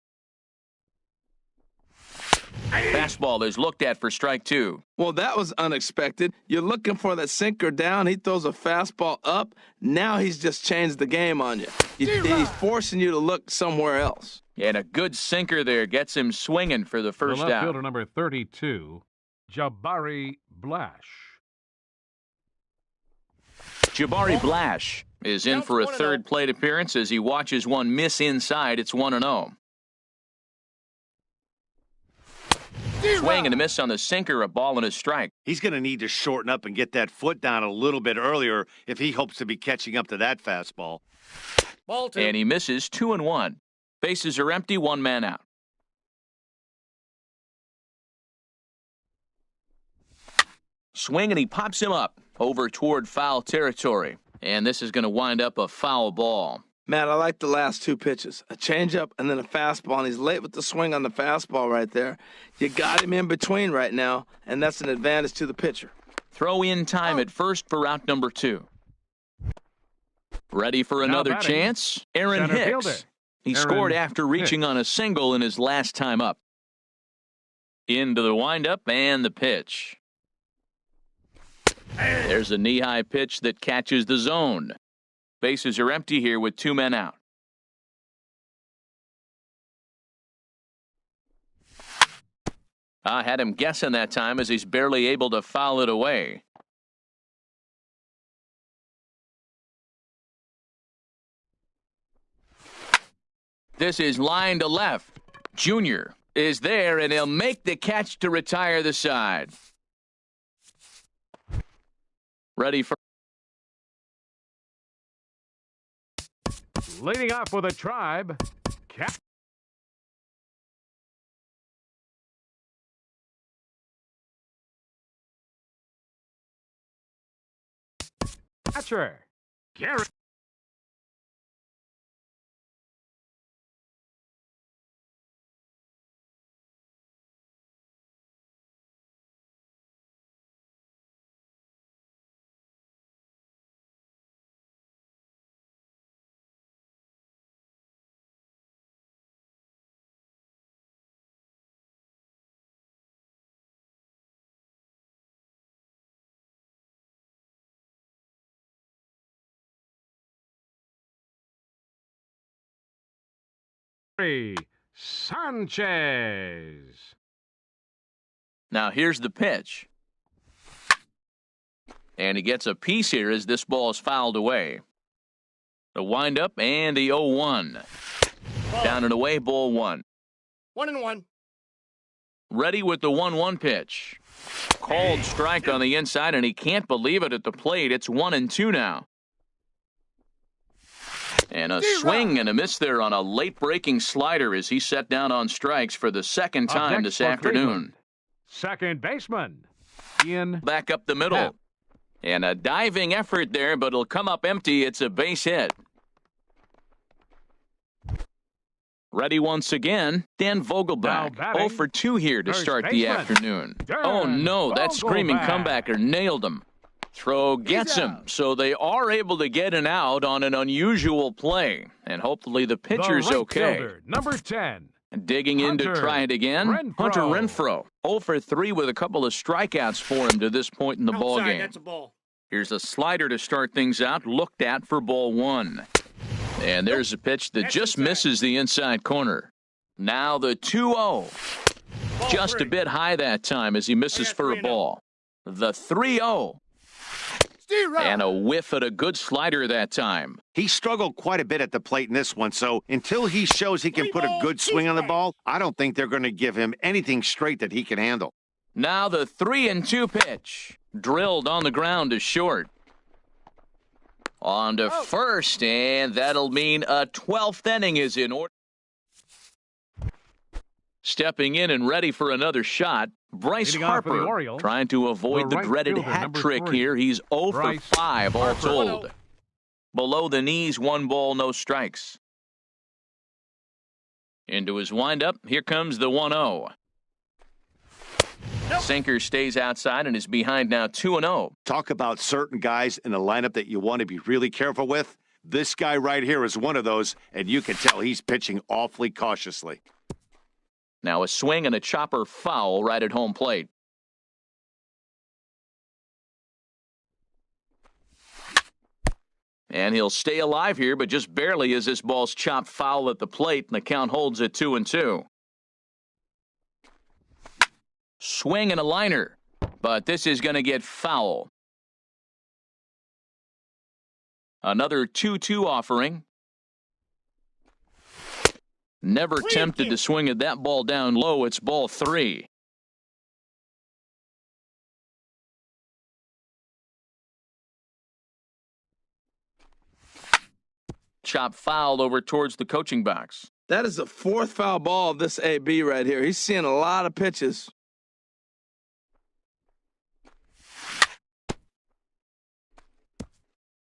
Fastball is looked at for strike 2. Well, that was unexpected. You're looking for that sinker down. He throws a fastball up. Now he's just changed the game on you. He's forcing you to look somewhere else. And a good sinker there gets him swinging for the first The left out. fielder, number 32, Jabari Blash. Jabari Blash is in for a third plate appearance as he watches one miss inside. It's 1-0. Swing and a miss on the sinker, a ball and a strike. He's going to need to shorten up and get that foot down a little bit earlier if he hopes to be catching up to that fastball. Ball 2. And he misses 2-1. Bases are empty, one man out. Swing and he pops him up over toward foul territory. And this is going to wind up a foul ball. Matt, I like the last two pitches. A changeup and then a fastball, and he's late with the swing on the fastball right there. You got him in between right now, and that's an advantage to the pitcher. Throw in time at first for out number 2. Ready for another batting, chance? Aaron center Hicks. fielder, He Aaron scored after reaching Hicks. on a single in his last time up. Into the windup and the pitch. There's a knee-high pitch that catches the zone. Bases are empty here with 2 men out. I had him guessing that time as he's barely able to foul it away. This is line to left. Junior is there, and he'll make the catch to retire the side. Ready for... Leading off for the Tribe, catcher, Gary. Sanchez. Now here's the pitch. And he gets a piece here as this ball is fouled away. The windup and the 0-1. Down and away, ball 1. 1-1. Ready with the 1-1 pitch. Called strike on the inside, and he can't believe it at the plate. It's 1-2 now. And a swing and a miss there on a late-breaking slider as he set down on strikes for the second Up time next this for afternoon. Cleveland, second baseman, Ian. Back up the middle. Happ. And a diving effort there, but it'll come up empty. It's a base hit. Ready once again, Dan Vogelbach. Now batting, 0 for 2 here to first start the baseman, afternoon. Dan Oh no, that screaming Vogelbach. comebacker nailed him. Throw gets him, so they are able to get an out on an unusual play. And hopefully the pitcher's the right okay. fielder, number 10. Digging in to Hunter try it again. Renfroe. Hunter Renfroe. 0 for 3 with a couple of strikeouts for him to this point in the ball Outside, game. that's a ball. Here's a slider to start things out, looked at for ball 1. And there's a pitch that That's just inside. misses the inside corner. Now the 2-0. Ball Just a 3. bit high that time as he misses got for a 3-0. ball. The 3-0. Steve Ross. And a whiff at a good slider that time. He struggled quite a bit at the plate in this one, so until he shows he can put a good swing on the ball, I don't think they're going to give him anything straight that he can handle. Now the 3-2 pitch. Drilled on the ground to short. On to first, and that'll mean a 12th inning is in order. Stepping in and ready for another shot, Bryce Leading off for the Harper Orioles, trying to avoid the the right dreaded fielder, hat number trick 3, here. He's 0 for Bryce 5 all Harper. told. Below the knees, 1 ball, no strikes. Into his windup, here comes the 1-0. Sinker stays outside and is behind now 2-0. Talk about certain guys in the lineup that you want to be really careful with. This guy right here is one of those, and you can tell he's pitching awfully cautiously. Now a swing and a chopper foul right at home plate. And he'll stay alive here, but just barely as this ball's chopped foul at the plate, and the count holds at 2-2. Swing and a liner, but this is going to get foul. Another 2-2 offering. Never tempted to swing at that ball down low. It's ball 3. Chop fouled over towards the coaching box. That is the 4th foul ball of this AB right here. He's seeing a lot of pitches.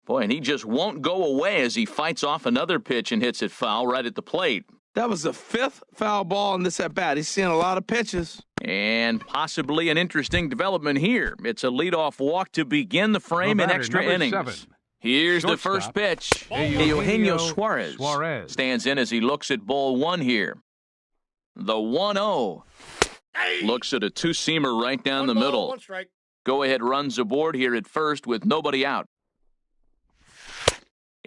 Boy, and he just won't go away as he fights off another pitch and hits it foul right at the plate. That was the 5th foul ball in this at-bat. He's seeing a lot of pitches. And possibly an interesting development here. It's a leadoff walk to begin the frame in extra innings. 7. Here's Shortstop, the first pitch. Eugenio Eugenio Suarez Suarez stands in as he looks at ball 1 here. The 1-0. Looks at a two-seamer right down the middle. 1 strike. Go-ahead runs aboard here at first with nobody out.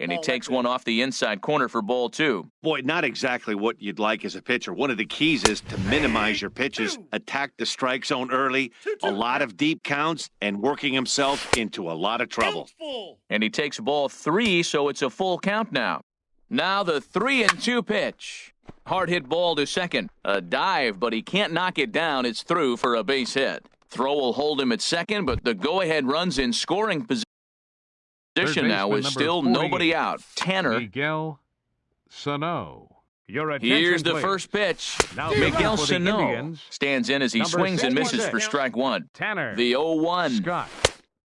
And he takes one off the inside corner for ball 2. Boy, not exactly what you'd like as a pitcher. One of the keys is to minimize your pitches, attack the strike zone early, a lot of deep counts, and working himself into a lot of trouble. And he takes ball 3, so it's a full count now. Now the 3-2 pitch. Hard hit ball to second. A dive, but he can't knock it down. It's through for a base hit. Throw will hold him at second, but the go-ahead run's in scoring position now with still nobody out. Tanner. Miguel Sano. Here's the first pitch. Now Miguel for the Sano Indians, stands in as he number swings and 66. misses for strike 1. Tanner. The 0-1. Scott.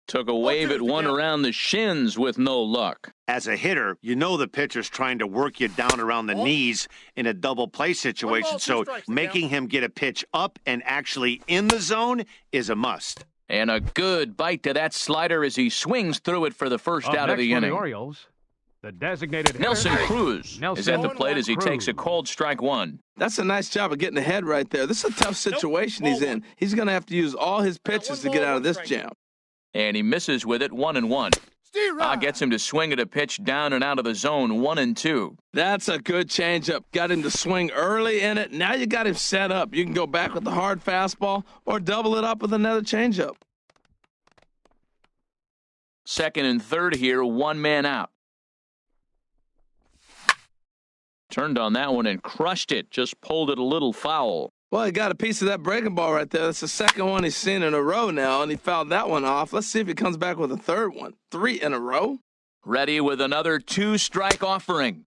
Took a wave at one around the shins with no luck. As a hitter, you know the pitcher's trying to work you down around the knees in a double play situation, so making him get a pitch up and actually in the zone is a must. And a good bite to that slider as he swings through it for the first out of the next for inning. the Orioles, the designated hitter, Nelson Cruz is at the plate as he takes a cold strike 1. That's a nice job of getting ahead right there. This is a tough situation he's in. He's going to have to use all his pitches to get out of this jam. And he misses with it 1-1. Gets him to swing at a pitch down and out of the zone 1-2. That's a good changeup. Got him to swing early in it. Now you got him set up. You can go back with the hard fastball or double it up with another changeup. Second and third here, 1 man out. Turned on that one and crushed it. Just pulled it a little foul. Well, he got a piece of that breaking ball right there. That's the second one he's seen in a row now, and he fouled that one off. Let's see if he comes back with a third one. 3 in a row. Ready with another 2-strike offering.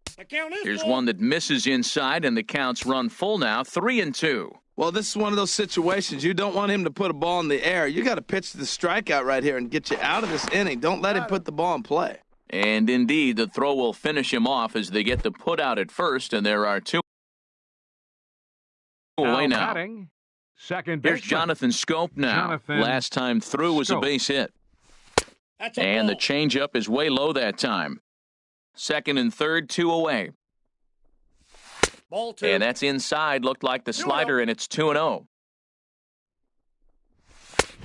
Here's one that misses inside, and the counts run full now, 3-2. Well, this is one of those situations. You don't want him to put a ball in the air. You got to pitch the strikeout right here and get you out of this inning. Don't let him put the ball in play. And indeed, the throw will finish him off as they get the put out at first, and there are 2 away now. Batting, second Here's baseman. Jonathan Scope now. Jonathan Last time through was a Schoop. base hit. And the changeup is way low that time. Second and third, 2 away. Ball 2. And that's inside. Looked like the slider, and it's 2-0.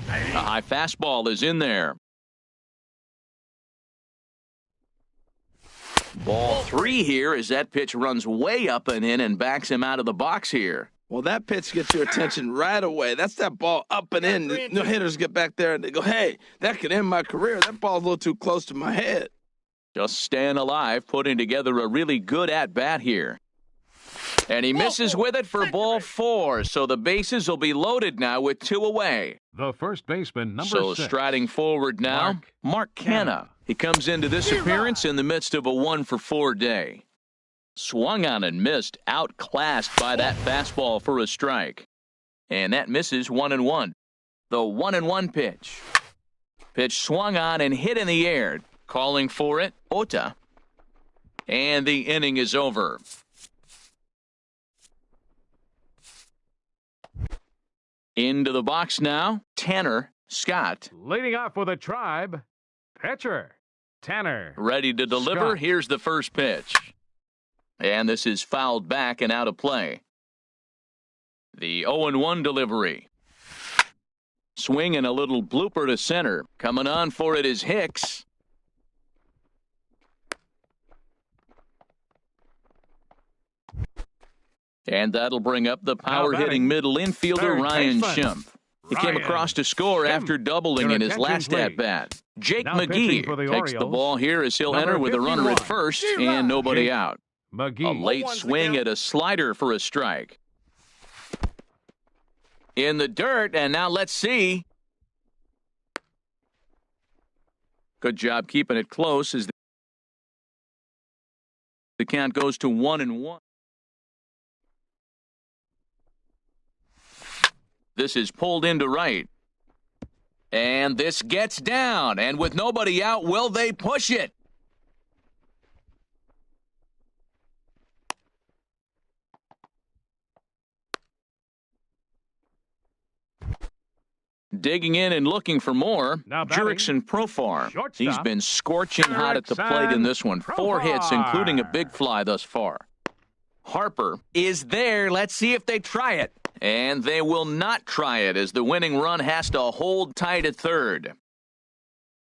A high fastball is in there. Ball 3 here as that pitch runs way up and in and backs him out of the box here. Well, that pitch gets your attention right away. That's that ball up and in. The hitters get back there and they go, hey, that could end my career. That ball's a little too close to my head. Just staying alive, putting together a really good at-bat here. And he misses with it for ball 4, so the bases will be loaded now with 2 away. The first baseman, number So 6. striding forward now, Mark Canha. He comes into this appearance in the midst of a 1-for-4 day. Swung on and missed, outclassed by that fastball for a strike. And that misses 1-1. The 1-1 pitch. Pitch swung on and hit in the air. Calling for it, Ota. And the inning is over. Into the box now, Tanner Scott. Leading off for the Tribe, pitcher Tanner. Ready to deliver. Scott. Here's the first pitch. And this is fouled back and out of play. The 0-1 delivery. Swing and a little blooper to center. Coming on for it is Hicks. And that'll bring up the power-hitting middle infielder, Third Ryan baseman. Schimpf. He came Ryan across to score Schimpf. after doubling Your in his attention, last please. at-bat. Jake Now pitching McGee for the takes the Orioles, ball here as he'll number enter with a runner at 51. first and nobody Jake out. A McGee. late Once swing again. at a slider for a strike. In the dirt, and now let's see. Good job keeping it close as the count goes to 1-1. This is pulled into right. And this gets down. And with nobody out, will they push it? Digging in and looking for more, Now batting, Jurickson Profar. shortstop, He's been scorching hot at the plate in this one. 4 hits, including a big fly thus far. Harper is there. Let's see if they try it. And they will not try it as the winning run has to hold tight at third.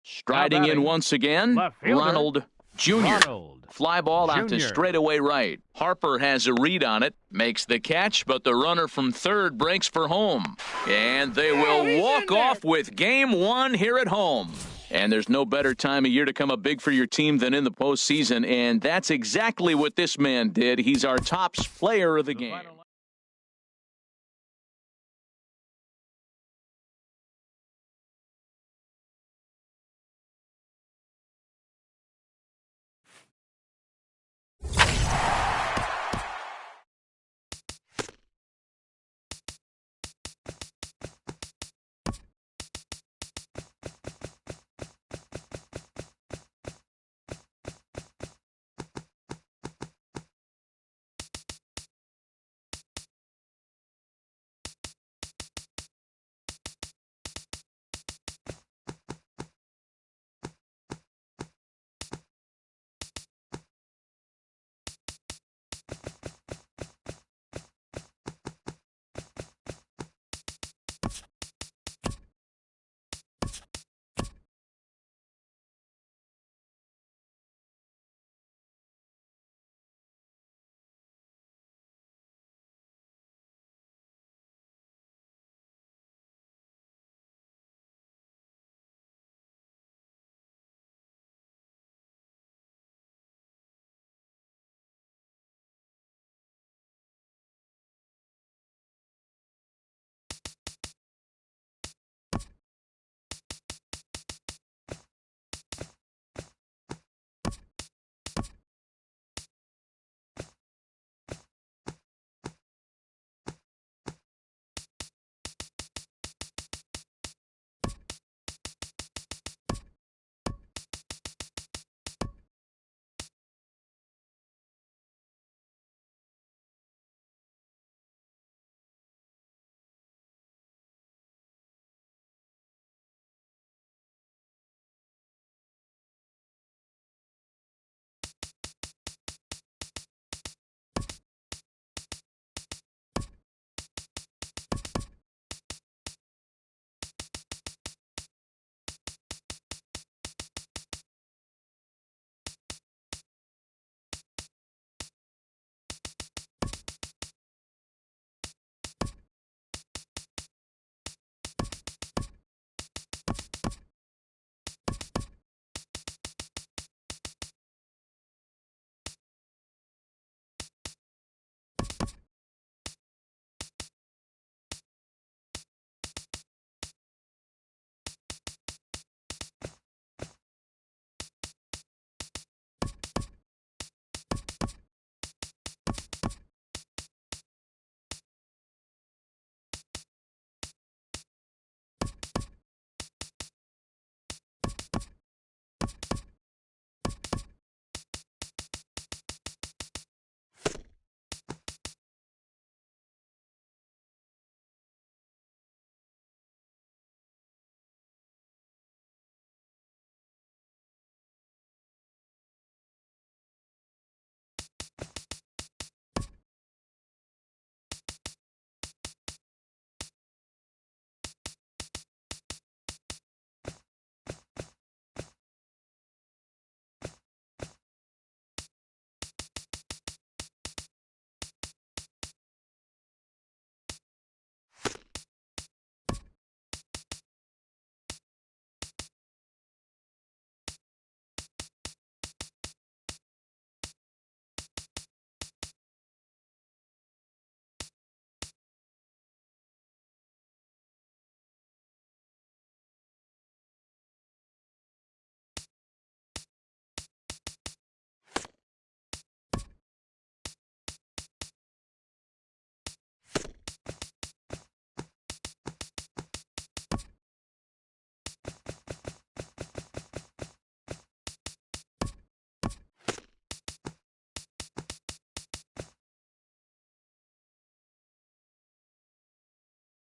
Striding in batting, once again, left fielder, Ronald Jr. Ronald Fly ball out to Jr. straightaway right. Harper has a read on it, makes the catch, but the runner from third breaks for home. And they will walk off with game 1 here at home. And there's no better time of year to come up big for your team than in the postseason, and that's exactly what this man did. He's our top player of the game.